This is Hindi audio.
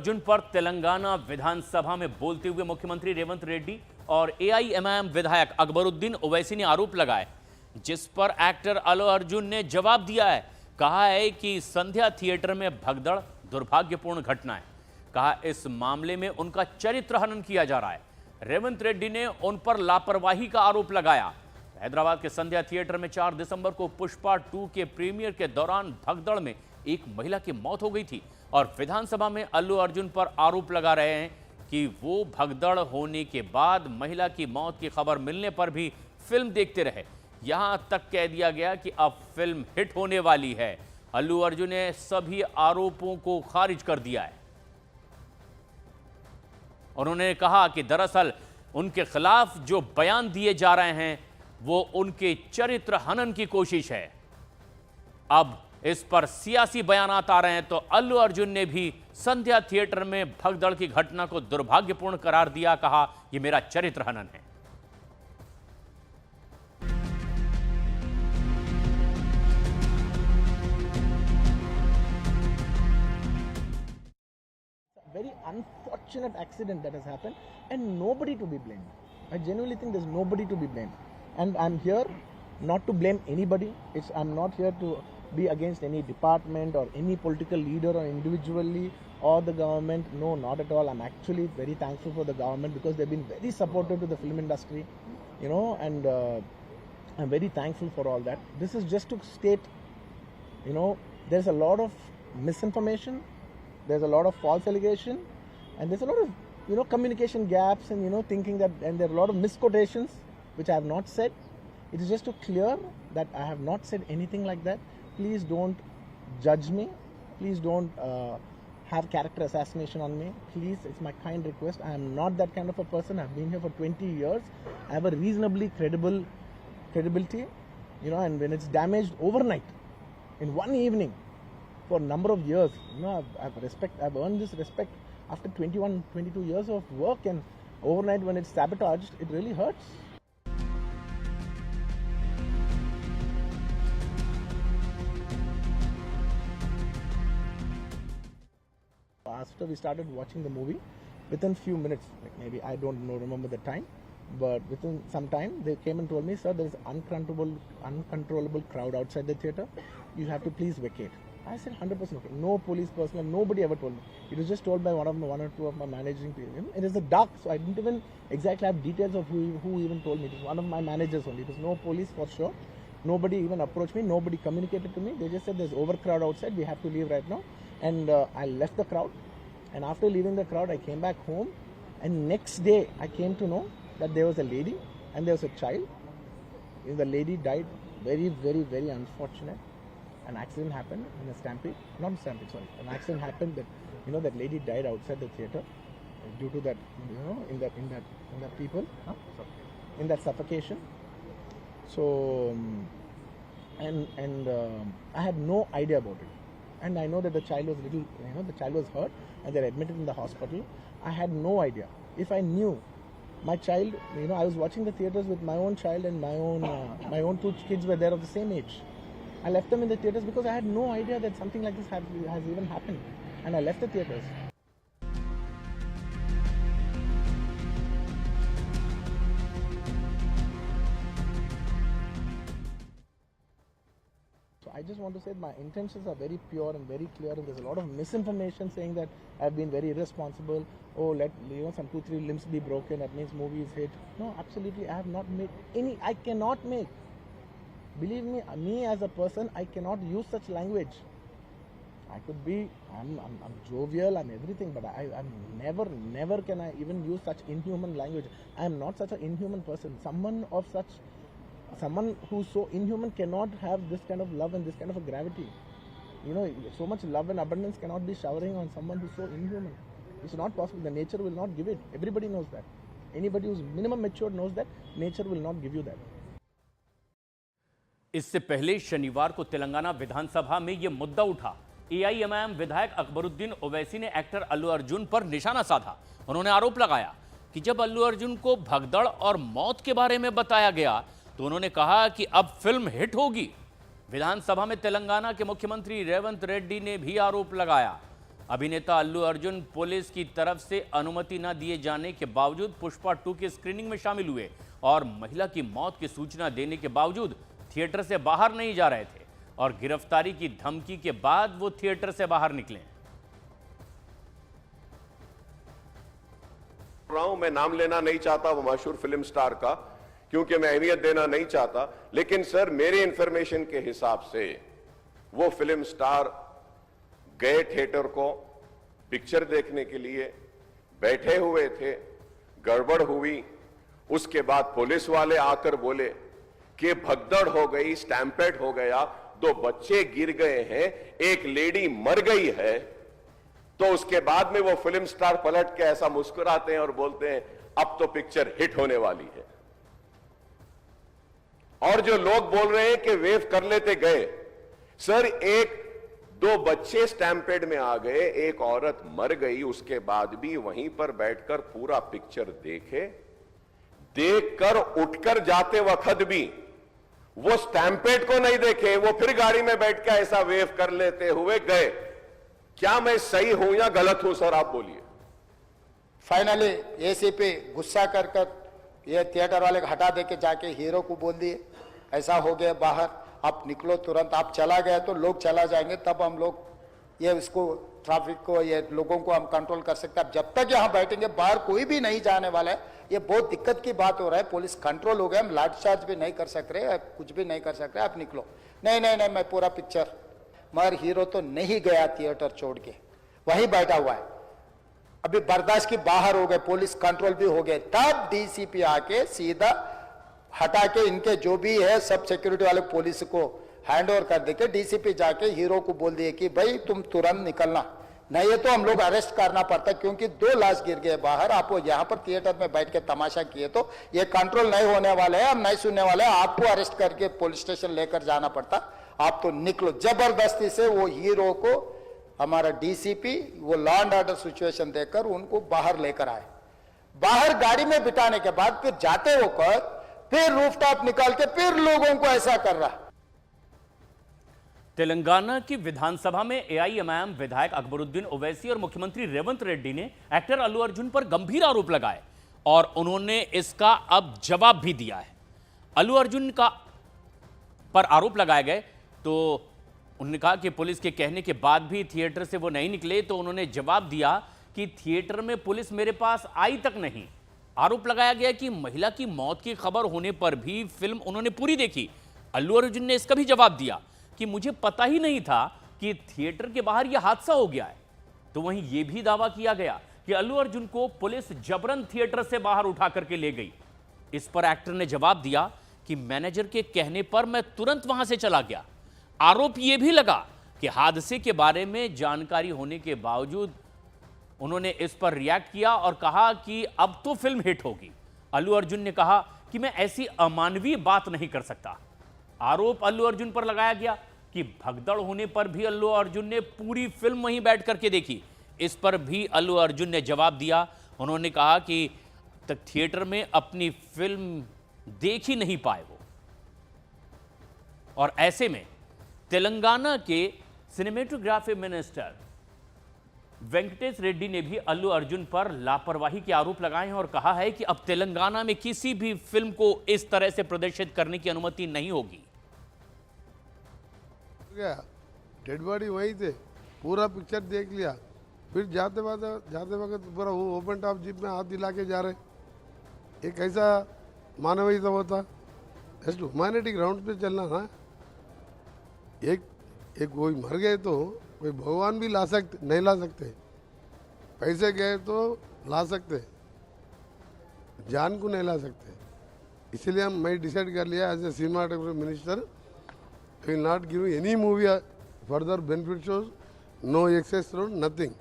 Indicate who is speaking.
Speaker 1: अर्जुन पर तेलंगाना विधानसभा में बोलते हुए मुख्यमंत्री रेवंत रेड्डी और एआईएमआईएम विधायक अकबरुद्दीन ओवैसी ने आरोप लगाए, जिस पर एक्टर अल्लू अर्जुन ने जवाब दिया है। कहा है कि संध्या थिएटर में भगदड़ दुर्भाग्यपूर्ण घटना है। कहा इस मामले में उनका चरित्र हनन किया जा रहा है। रेवंत रेड्डी ने उन पर लापरवाही का आरोप लगाया। हैदराबाद के संध्या थिएटर में 4 दिसंबर को पुष्पा 2 के प्रीमियर के दौरान भगदड़ में एक महिला की मौत हो गई थी और विधानसभा में अल्लू अर्जुन पर आरोप लगा रहे हैं कि वो भगदड़ होने के बाद महिला की मौत की खबर मिलने पर भी फिल्म देखते रहे। यहां तक कह दिया गया कि अब फिल्म हिट होने वाली है। अल्लू अर्जुन ने सभी आरोपों को खारिज कर दिया है। उन्होंने कहा कि दरअसल उनके खिलाफ जो बयान दिए जा रहे हैं वो उनके चरित्र हनन की कोशिश है। अब इस पर सियासी बयानात आ रहे हैं तो अल्लू अर्जुन ने भी संध्या थिएटर में भगदड़ की घटना को दुर्भाग्यपूर्ण करार दिया। कहा यह मेरा चरित्र हनन है।
Speaker 2: Very unfortunate accident that has happened and nobody to be blamed. I genuinely think there's nobody to be blamed, and I'm here not to blame anybody. I'm not here to be against any department or any political leader or individually or the government. No, not at all. I'm actually very thankful for the government because they've been very supportive to the film industry, and I'm very thankful for all that. This is just to state, there's a lot of misinformation, there's a lot of false allegation, and there's a lot of communication gaps and thinking that, and there are a lot of misquotations which I have not said. It is just to clear that I have not said anything like that. Please don't judge me. Please don't have character assassination on me. Please, it's my kind request. I am not that kind of a person. I've been here for 20 years. I have a reasonably credibility, and when it's damaged overnight, in one evening, for a number of years, I've earned this respect after 21, 22 years of work, and overnight when it's sabotaged, it really hurts. After we started watching the movie, within few minutes, like maybe I don't remember the time, but within some time they came and told me, sir, there is uncontrollable crowd outside the theatre. You have to please vacate. I said 100% okay. No police personnel, nobody ever told me. It was just told by one or two of my managing people. It is the dark, so I didn't even exactly have details of who even told me. It was one of my managers only. It was no police for sure. Nobody even approached me. Nobody communicated to me. They just said there's overcrowd outside. We have to leave right now. And I left the crowd. And after leaving the crowd, I came back home. And next day, I came to know that there was a lady and there was a child. The lady died. Very, very, very unfortunate. An accident happened in a stampede. Not a stampede, sorry. An accident happened that that lady died outside the theater due to that in that suffocation. So I had no idea about it. And I know that the child was the child was hurt and they're admitted in the hospital. I had no idea. If I knew my child, I was watching the theaters with my own child and my own 2 kids were there of the same age. I left them in the theaters because I had no idea that something like this has even happened. And I left the theaters. I just want to say my intentions are very pure and very clear, and there's a lot of misinformation saying that I've been very irresponsible. Oh, let some 2-3 limbs be broken, that means movie is hit. No, absolutely, I have not made any. I cannot make. Believe me as a person, I cannot use such language. I could be, I'm jovial, I'm everything, but I'm never can I even use such inhuman language. I am not such an inhuman person. Someone who's so inhuman cannot have this kind of love and this kind of a gravity. So much love and abundance cannot be showering on someone who's so inhuman. It's not possible. The nature will not give it. Everybody knows that. Anybody who's minimum mature knows that nature will not give you that.
Speaker 1: इससे पहले शनिवार को तेलंगाना विधानसभा में यह मुद्दा उठा। एआईएमआईएम विधायक अकबरुद्दीन ओवैसी ने एक्टर अल्लू अर्जुन पर निशाना साधा। उन्होंने आरोप लगाया कि जब अल्लू अर्जुन को भगदड़ और मौत के बारे में बताया गया तो उन्होंने कहा कि अब फिल्म हिट होगी। विधानसभा में तेलंगाना के मुख्यमंत्री रेवंत रेड्डी ने भी आरोप लगाया। अभिनेता अल्लू अर्जुन पुलिस की तरफ से अनुमति न दिए जाने के बावजूद पुष्पा 2 की स्क्रीनिंग में शामिल हुए और महिला की मौत की सूचना देने के बावजूद थिएटर से बाहर नहीं जा रहे थे और गिरफ्तारी की धमकी के बाद वो थिएटर से बाहर निकले।
Speaker 3: मैं नाम लेना नहीं चाहता वो मशहूर फिल्म स्टार का, क्योंकि मैं अहमियत देना नहीं चाहता, लेकिन सर मेरे इंफॉर्मेशन के हिसाब से वो फिल्म स्टार गए थिएटर को पिक्चर देखने के लिए, बैठे हुए थे, गड़बड़ हुई, उसके बाद पुलिस वाले आकर बोले कि भगदड़ हो गई, स्टैम्पेड हो गया, 2 बच्चे गिर गए हैं, एक लेडी मर गई है। तो उसके बाद में वो फिल्म स्टार पलट के ऐसा मुस्कुराते हैं और बोलते हैं अब तो पिक्चर हिट होने वाली है। और जो लोग बोल रहे हैं कि वेव कर लेते गए, सर 1-2 बच्चे स्टैम्पेड में आ गए, एक औरत मर गई, उसके बाद भी वहीं पर बैठकर पूरा पिक्चर देखकर उठकर जाते वक्त भी वो स्टैम्पेड को नहीं देखे, वो फिर गाड़ी में बैठ के ऐसा वेव कर लेते हुए गए। क्या मैं सही हूं या गलत हूं सर, आप बोलिए।
Speaker 4: फाइनली एसीपी गुस्सा कर ये थिएटर वाले को हटा दे के जाके हीरो को बोल दिए ऐसा हो गया, बाहर आप निकलो तुरंत। आप चला गया तो लोग चला जाएंगे, तब हम लोग ये इसको ट्रैफिक को, ये लोगों को हम कंट्रोल कर सकते हैं। जब तक यहाँ बैठेंगे बाहर कोई भी नहीं जाने वाला है। ये बहुत दिक्कत की बात हो रहा है, पुलिस कंट्रोल हो गया, हम लाठीचार्ज भी नहीं कर सक रहे, कुछ भी नहीं कर सक रहे, आप निकलो। नहीं नहीं नहीं, मैं पूरा पिक्चर, मगर हीरो तो नहीं गया थिएटर छोड़ के, वहीं बैठा हुआ है। अभी बर्दाश्त की बाहर हो गए, पुलिस कंट्रोल भी हो गए, तब डीसीपी आके सीधा हटा के इनके जो भी है सब सिक्योरिटी वाले पुलिस को हैंड ओवर कर देके डीसीपी जाके हीरो को बोल दिए कि भाई तुम तुरंत निकलना, नहीं है तो हम लोग अरेस्ट करना पड़ता, क्योंकि 2 लाश गिर गए बाहर। आप वो यहाँ पर थिएटर में बैठ के तमाशा किए तो ये कंट्रोल नहीं होने वाले हैं, हम नहीं सुनने वाले हैं, आपको अरेस्ट करके पुलिस स्टेशन लेकर जाना पड़ता। आप तो निकलो। जबरदस्ती से वो हीरो को हमारा डीसीपी वो लॉ एंड ऑर्डर सिचुएशन देकर उनको बाहर लेकर आए। बाहर गाड़ी में बिठाने के बाद फिर जाते होकर फिर रूफटॉप निकाल के फिर लोगों को ऐसा कर रहा।
Speaker 1: तेलंगाना की विधानसभा में एआईएमआईएम विधायक अकबरुद्दीन ओवैसी और मुख्यमंत्री रेवंत रेड्डी ने एक्टर अल्लू अर्जुन पर गंभीर आरोप लगाए और उन्होंने इसका अब जवाब भी दिया है। अल्लू अर्जुन का पर आरोप लगाए गए तो उन्होंने कहा कि पुलिस के कहने के बाद भी थिएटर से वो नहीं निकले, तो उन्होंने जवाब दिया कि थिएटर में पुलिस मेरे पास आई तक नहीं। आरोप लगाया गया कि महिला की मौत की खबर होने पर भी फिल्म उन्होंने पूरी देखी। अल्लू अर्जुन ने इसका भी जवाब दिया कि मुझे पता ही नहीं था कि थिएटर के बाहर यह हादसा हो गया है। तो वहीं यह भी दावा किया गया कि अल्लू अर्जुन को पुलिस जबरन थिएटर से बाहर उठा करके ले गई। इस पर एक्टर ने जवाब दिया कि मैनेजर के कहने पर मैं तुरंत वहां से चला गया। आरोप यह भी लगा कि हादसे के बारे में जानकारी होने के बावजूद उन्होंने इस पर रिएक्ट किया और कहा कि अब तो फिल्म हिट होगी। अल्लू अर्जुन ने कहा कि मैं ऐसी अमानवीय बात नहीं कर सकता। आरोप अल्लू अर्जुन पर लगाया गया कि भगदड़ होने पर भी अल्लू अर्जुन ने पूरी फिल्म वहीं बैठ करके देखी। इस पर भी अल्लू अर्जुन ने जवाब दिया। उन्होंने कहा कि तक थिएटर में अपनी फिल्म देख ही नहीं पाए वो, और ऐसे में तेलंगाना के सिनेमेटोग्राफी मिनिस्टर वेंकटेश रेड्डी ने भी अल्लू अर्जुन पर लापरवाही के आरोप लगाए हैं और कहा है कि अब तेलंगाना में किसी भी फिल्म को इस तरह से प्रदर्शित करने की अनुमति नहीं होगी।
Speaker 5: डेड बॉडी वहीं थे, पूरा पिक्चर देख लिया, फिर जाते वक्त पूरा वो ओपन टॉप जीप में हाथ दिला के जा रहे। एक ऐसा मानवीय तो होता, ह्यूमैनिटी ग्राउंड पे चलना था। एक कोई मर गए तो कोई भगवान भी नहीं ला सकते, पैसे गए तो ला सकते, जान को नहीं ला सकते। इसलिए मैं डिसाइड कर लिया as a cinematography minister, I will not give any movie further benefit shows, no excess road, nothing.